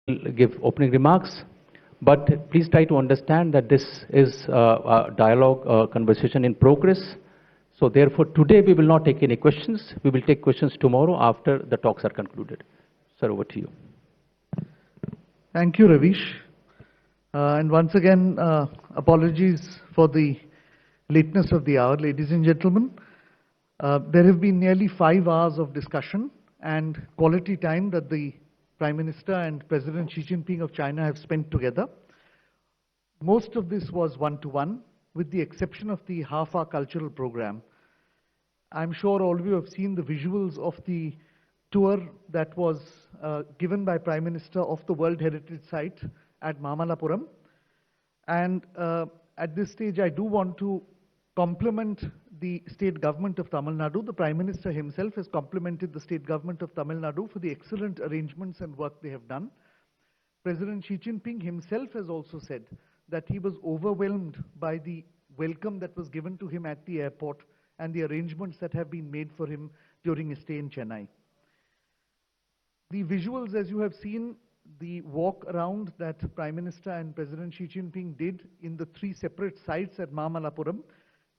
give opening remarks, but please try to understand that this is a dialogue, conversation in progress. So therefore, today we will not take any questions. We will take questions tomorrow after the talks are concluded. Sir, over to you. Thank you, Ravish. And once again, apologies for the lateness of the hour, ladies and gentlemen. There have been nearly 5 hours of discussion and quality time that the Prime Minister and President Xi Jinping of China have spent together. Most of this was one-to-one, with the exception of the half-hour cultural program. I'm sure all of you have seen the visuals of the tour that was given by Prime Minister of the World Heritage Site at Mamallapuram. And at this stage, I do want to compliment the state government of Tamil Nadu. The Prime Minister himself has complimented the state government of Tamil Nadu for the excellent arrangements and work they have done. President Xi Jinping himself has also said that he was overwhelmed by the welcome that was given to him at the airport and the arrangements that have been made for him during his stay in Chennai. The visuals, as you have seen, the walk around that Prime Minister and President Xi Jinping did in the 3 separate sites at Mamallapuram,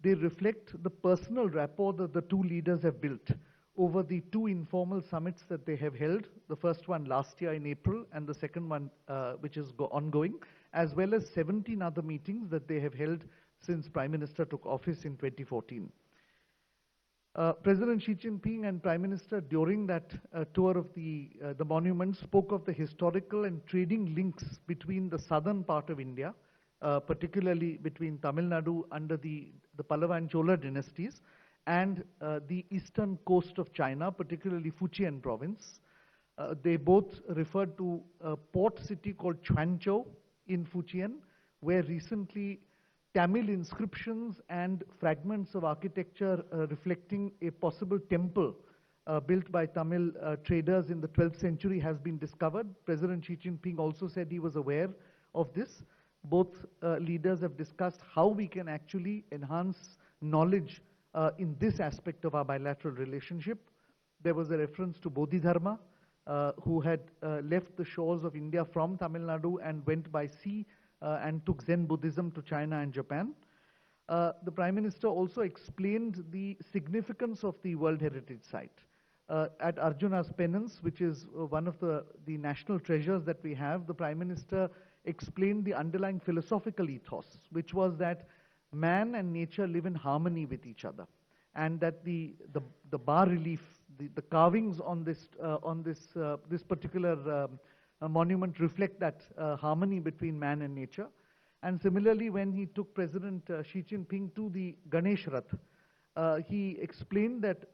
they reflect the personal rapport that the two leaders have built over the 2 informal summits that they have held, the first one last year in April and the second one which is ongoing, as well as 17 other meetings that they have held since Prime Minister took office in 2014. President Xi Jinping and Prime Minister during that tour of the monument spoke of the historical and trading links between the southern part of India, particularly between Tamil Nadu under the Pallava and Chola dynasties, and the eastern coast of China, particularly Fujian province. They both referred to a port city called Quanzhou in Fujian, where recently Tamil inscriptions and fragments of architecture reflecting a possible temple built by Tamil traders in the 12th century has been discovered. President Xi Jinping also said he was aware of this. Both leaders have discussed how we can actually enhance knowledge in this aspect of our bilateral relationship. There was a reference to Bodhidharma, who had left the shores of India from Tamil Nadu and went by sea and took Zen Buddhism to China and Japan. The Prime Minister also explained the significance of the World Heritage Site. At Arjuna's Penance, which is one of the national treasures that we have, the Prime Minister explained the underlying philosophical ethos, which was that man and nature live in harmony with each other, and that the bas-relief, the carvings on this particular monument reflect that harmony between man and nature. And similarly, when he took President Xi Jinping to the Ganesh Rath, he explained that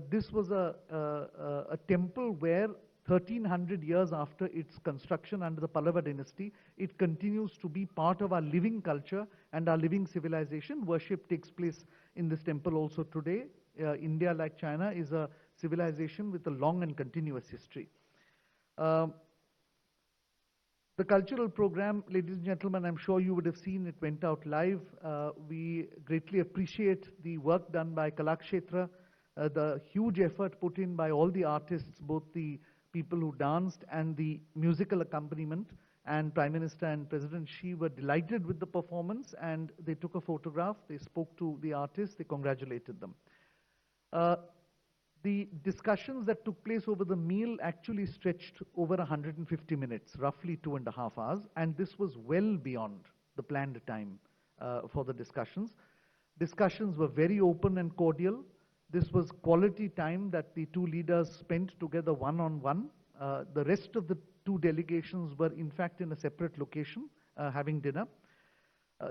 this was a temple where 1300 years after its construction under the Pallava dynasty, it continues to be part of our living culture and our living civilization. Worship takes place in this temple also today. India, like China, is a civilization with a long and continuous history. The cultural program, ladies and gentlemen, I'm sure you would have seen it went out live. We greatly appreciate the work done by Kalakshetra, the huge effort put in by all the artists, both the people who danced and the musical accompaniment. And Prime Minister and President Xi were delighted with the performance, and they took a photograph, they spoke to the artists, they congratulated them. The discussions that took place over the meal actually stretched over 150 minutes, roughly 2.5 hours, and this was well beyond the planned time for the discussions. Discussions were very open and cordial. This was quality time that the two leaders spent together one-on-one. The rest of the two delegations were in fact in a separate location having dinner.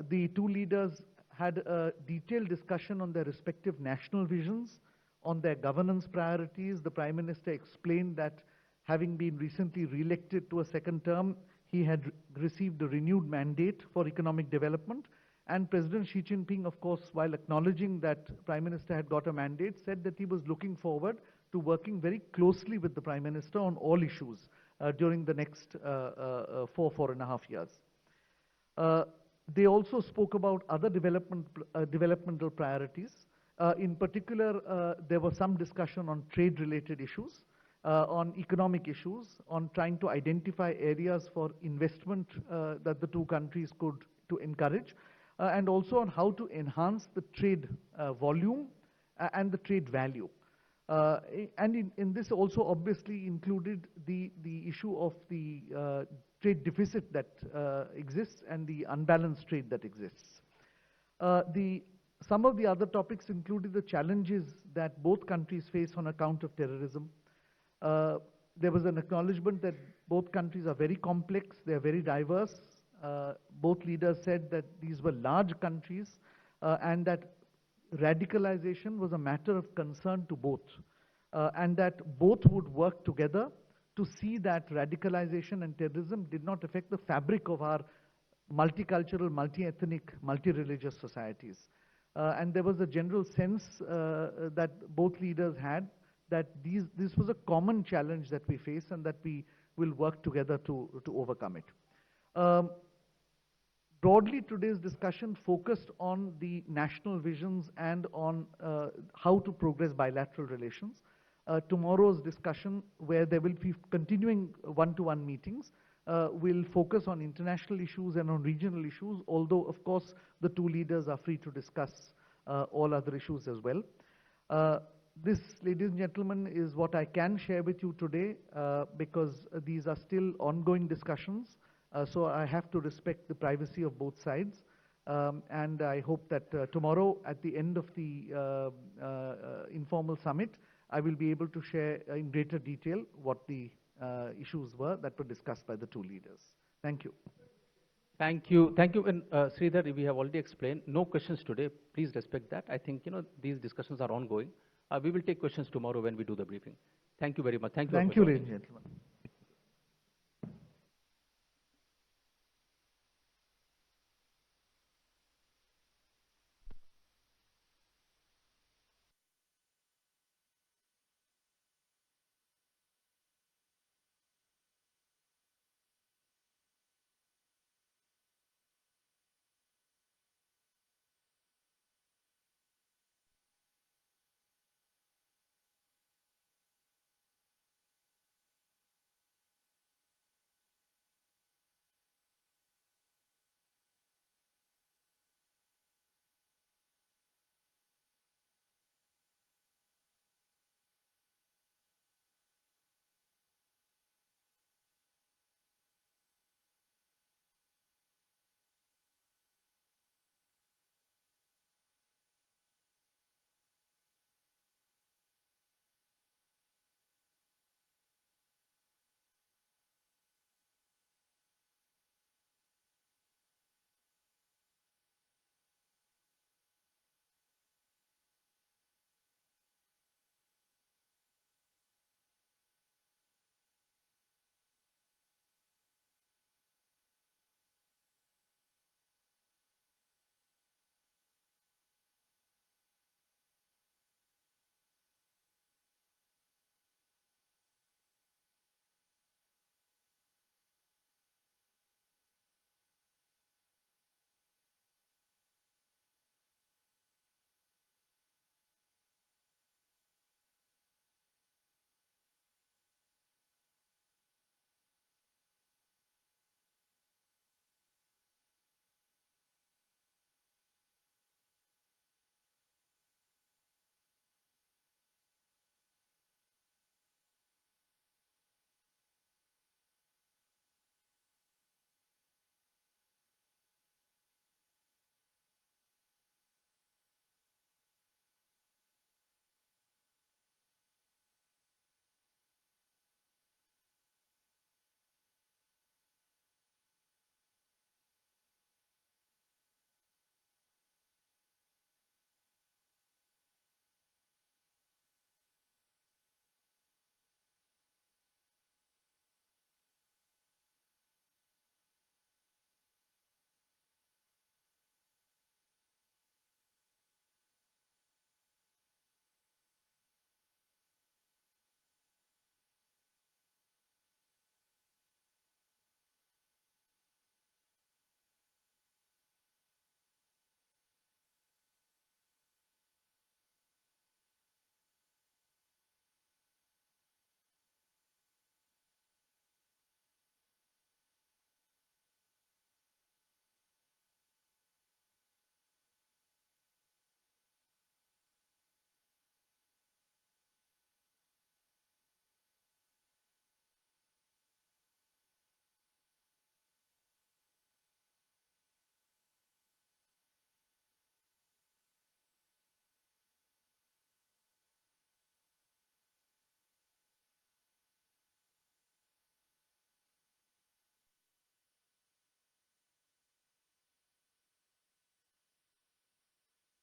The two leaders had a detailed discussion on their respective national visions, on their governance priorities. The Prime Minister explained that having been recently re-elected to a second term, he had received a renewed mandate for economic development. And President Xi Jinping, of course, while acknowledging that Prime Minister had got a mandate, said that he was looking forward to working very closely with the Prime Minister on all issues during the next 4.5 years. They also spoke about other developmental priorities. In particular, there was some discussion on trade-related issues. on economic issues, on trying to identify areas for investment that the two countries could to encourage, and also on how to enhance the trade volume and the trade value. And in this also obviously included the issue of the trade deficit that exists and the unbalanced trade that exists. Some of the other topics included the challenges that both countries face on account of terrorism. There was an acknowledgement that both countries are very complex, they are very diverse. Both leaders said that these were large countries and that radicalization was a matter of concern to both, and that both would work together to see that radicalization and terrorism did not affect the fabric of our multicultural, multi-ethnic, multi-religious societies. And there was a general sense that both leaders had that this was a common challenge that we face and that we will work together to overcome it. Broadly, today's discussion focused on the national visions and on how to progress bilateral relations. Tomorrow's discussion, where there will be continuing one-to-one meetings, will focus on international issues and on regional issues, although, of course, the two leaders are free to discuss all other issues as well. This, ladies and gentlemen, is what I can share with you today because these are still ongoing discussions. So I have to respect the privacy of both sides. And I hope that tomorrow, at the end of the informal summit, I will be able to share in greater detail what the issues were that were discussed by the two leaders. Thank you. Thank you. Thank you. And Sridhar, we have already explained, no questions today. Please respect that. I think, these discussions are ongoing. We will take questions tomorrow when we do the briefing. Thank you very much. Thank you. Thank you, ladies and gentlemen.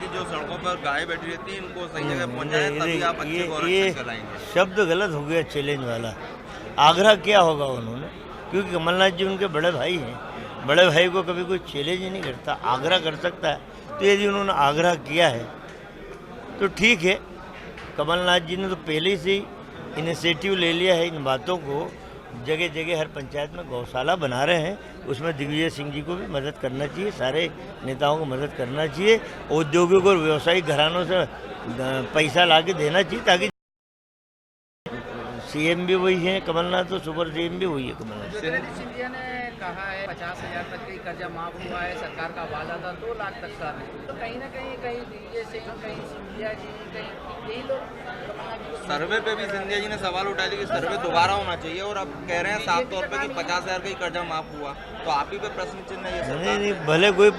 कि जो सड़कों पर गाय बैठी रहती है इनको सही जगह पहुंचाएं, तभी आप अच्छे ये गवर्नमेंट चलाएंगे। शब्द गलत हो गया, चैलेंज वाला। आग्रह किया होगा उन्होंने, क्योंकि कमलनाथ जी उनके बड़े भाई हैं। बड़े भाई को कभी कोई चैलेंज ही नहीं करता, आग्रह कर सकता है। तो यदि उन्होंने आग्रह किया है तो ठीक है। कमलनाथ जी ने तो पहले से ही इनिशिएटिव ले लिया है इन बातों को। जगह जगह हर पंचायत में गौशाला बना रहे हैं, उसमें दिग्विजय सिंह जी को भी मदद करना चाहिए, सारे नेताओं को मदद करना चाहिए। औद्योगिक और व्यावसायिक घरानों से पैसा ला के देना चाहिए, ताकि सीएम भी वही है कमलनाथ, तो सुपर सीएम भी वही है कमलनाथ। सिंधिया ने कहा है 50,000 तक का कर्जा माफ हुआ है, सरकार का वादा था 2 लाख तक का। तो कहीं ना कहीं विजय सिंह, कहीं सिंधिया जी, कहीं यही लोग सर्वे पे भी सिंधिया जी ने सवाल उठाया कि सर्वे दोबारा होना चाहिए, और अब कह रहे हैं साफ तौर पे कि 50,000 का ही कर्जा माफ हुआ। तो आप ही पे प्रश्न चिन्ह है ये सरकार। नहीं, भले कोई